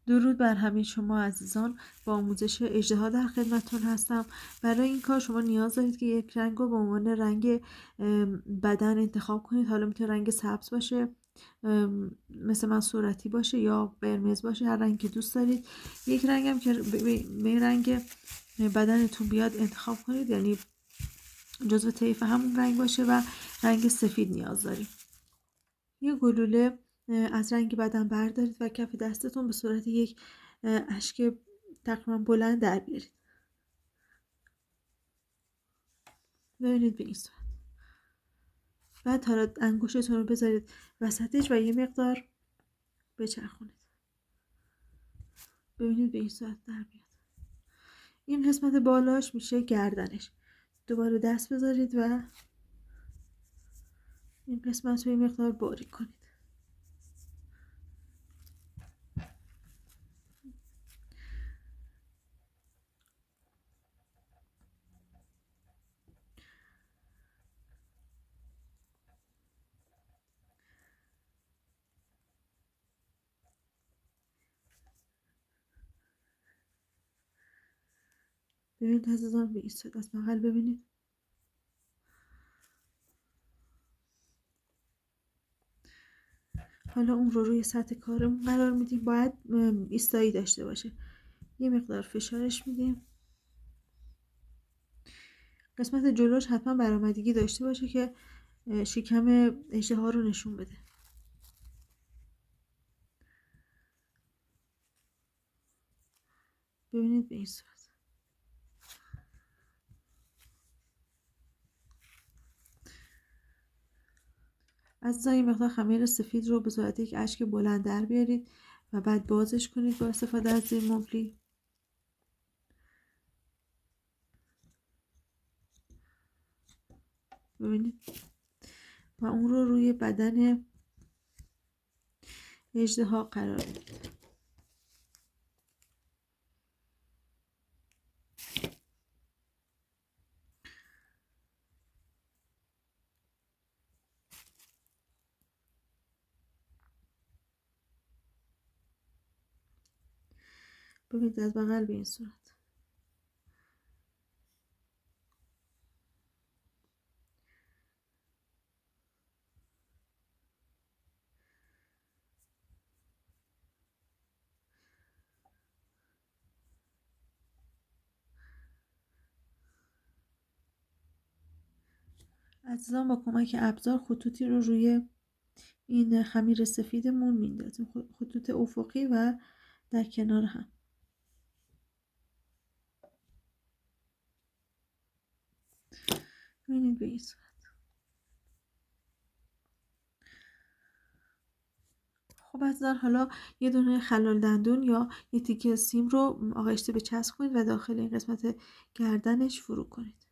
درود بر همه شما عزیزان. با آموزش اژدها در خدمتتون هستم. برای این کار شما نیاز دارید که یک رنگ رو به عنوان رنگ بدن انتخاب کنید. حالا میتونه رنگ سبز باشه، مثل من صورتی باشه، یا قرمز باشه، هر رنگ که دوست دارید. یک رنگ هم که به رنگ بدنتون بیاد انتخاب کنید، یعنی جزو طیف همون رنگ باشه. و رنگ سفید نیاز دارید. یه گلوله از رنگ بدن بردارید و کف دستتون به صورت یک اشک تقریبا بلند در بیارید. ببینید به این صورت. بعد حالا انگشتتون رو بذارید وسطش و یه مقدار بچرخونید. ببینید به این صورت در بیاد. این قسمت بالاش میشه گردنش. دوباره دست بذارید و این قسمت رو یه مقدار باریک کنید. ببینید عزیزان به این صورت از بغل ببینید. حالا اون رو روی سطح کارمون قرار میدیم. باید ایستایی داشته باشه. یه مقدار فشارش میدیم. قسمت جلوش حتما برآمدگی داشته باشه که شکم اژدها رو نشون بده. ببینید به این صورت. عزیزان این مقدار خمیر سفید رو به صورت یک اشک بلند در بیارید و بعد بازش کنید با استفاده از زیر مبلی. ببینید و اون رو روی بدن اژدها قرار بدید. ببینید از بغل به این صورت. عزیزان با کمک ابزار خطوطی رو روی این خمیر سفیدمون میندازیم، خطوط افقی و در کنار هم. ببینید به این صورت. خب عزیزان حالا یه دونه خلال دندون یا یه تیکه سیم رو آغشته به چسب کنید و داخل این قسمت گردنش فرو کنید.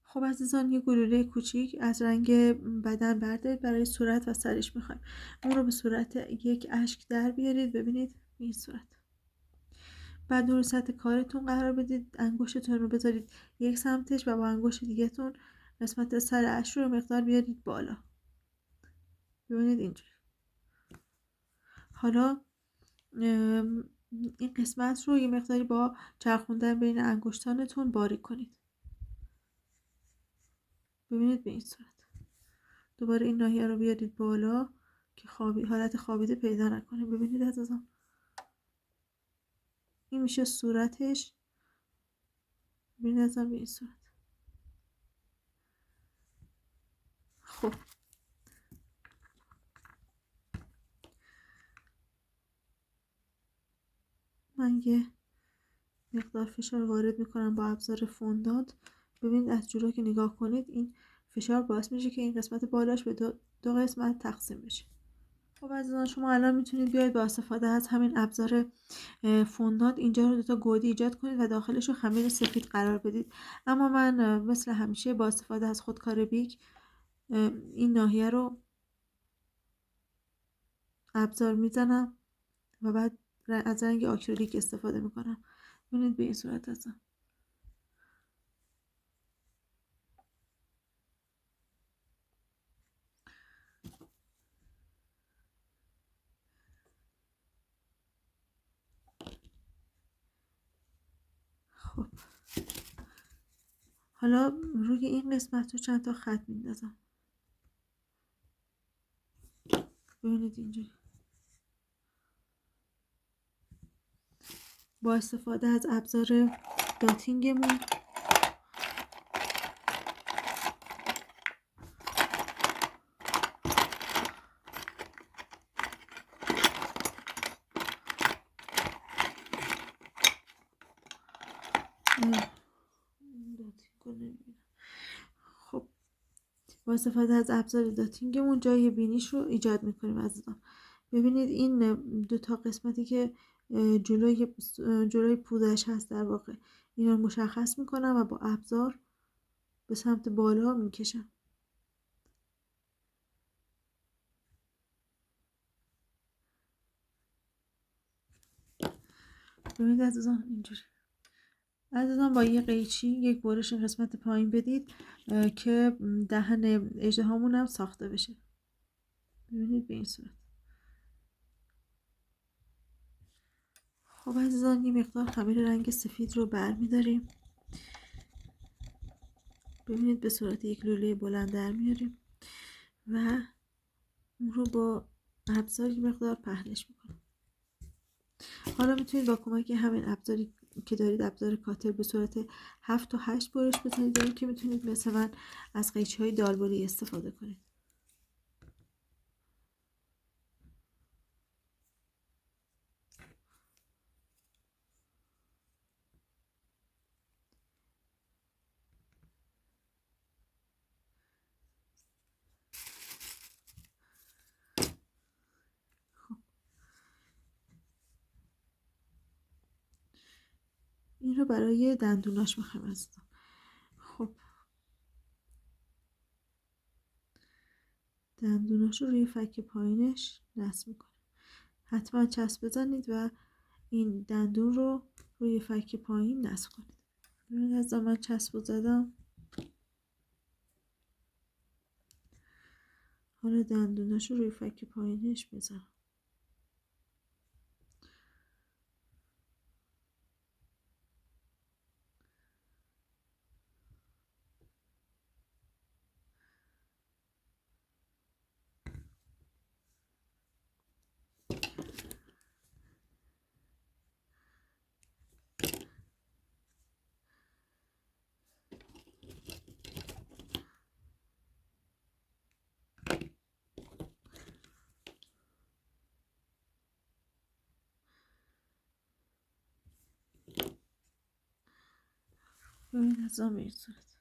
خب عزیزان یه گلوله کوچیک از رنگ بدن بردارید. برای صورت و سرش میخوایم اون رو به صورت یک اشک در بیارید. ببینید این صورت. بعد اون رو سطح کارتون قرار بدید. انگشتتون رو بذارید یک سمتش و با انگشت دیگه‌تون قسمت سر اشک رو مقدار بیارید بالا. ببینید اینجوری. حالا این قسمت رو یه مقداری با چرخوندن بین انگشتانتون باریک کنید. ببینید به این صورت. دوباره این ناحیه رو بیارید بالا که حالت خوابیده پیدا نکنه. ببینید عزیزان این میشه صورتش. ببینید عزیزان به این صورت. خب من یه مقدار فشار وارد میکنم با ابزار فوندانت. ببینید از جلو که نگاه کنید این فشار باعث میشه که این قسمت بالاش به دو قسمت تقسیم بشه. خب عزیزان، شما الان میتونید بیاید با استفاده از همین ابزار فوندانت اینجا رو 2 تا گودی ایجاد کنید و داخلش رو خمیر سفید قرار بدید. اما من مثل همیشه با استفاده از خودکار بیک این ناحیه رو ابزار میزنم و بعد از رنگ آکریلیک استفاده میکنم. ببینید به این صورت هستم. خب حالا روی این قسمت رو چند تا خط میندازم. ببینید اینجوری با استفاده از ابزار داتینگمون خب با استفاده از ابزار داتینگمون جای بینیش رو ایجاد میکنیم عزیزان. ببینید این 2 تا قسمتی که جلوی پوزش هست در واقع اینا رو مشخص میکنم و با ابزار به سمت بالا میکشم. ببینید عزیزان اینجوری. عزیزان با یه قیچی یک برش قسمت پایین بدید که دهن اژدهامون هم ساخته بشه. ببینید به این صورت. خب عزیزان یه مقدار خمیر رنگ سفید رو برمیداریم. ببینید به صورت یک لوله بلند در میاریم و اون رو با ابزار یه مقدار پهنش میکنیم. حالا میتونید با کمک همین ابزاری که دارید، ابزار کاتر، به صورت 7 تا 8 برش بزنید، یا که میتونید مثل من از قیچی های دالبری استفاده کنید. این رو برای دندوناش میخوایم عزیزان. خب دندوناش رو روی فک پایینش نصب میکنیم. حتما چسب بزنید و این دندون رو روی فک پایین نصب کنید. ببینید از من چسب زدم. حالا دندوناش رو روی فک پایینش بزنم. ببینید از به این صورت.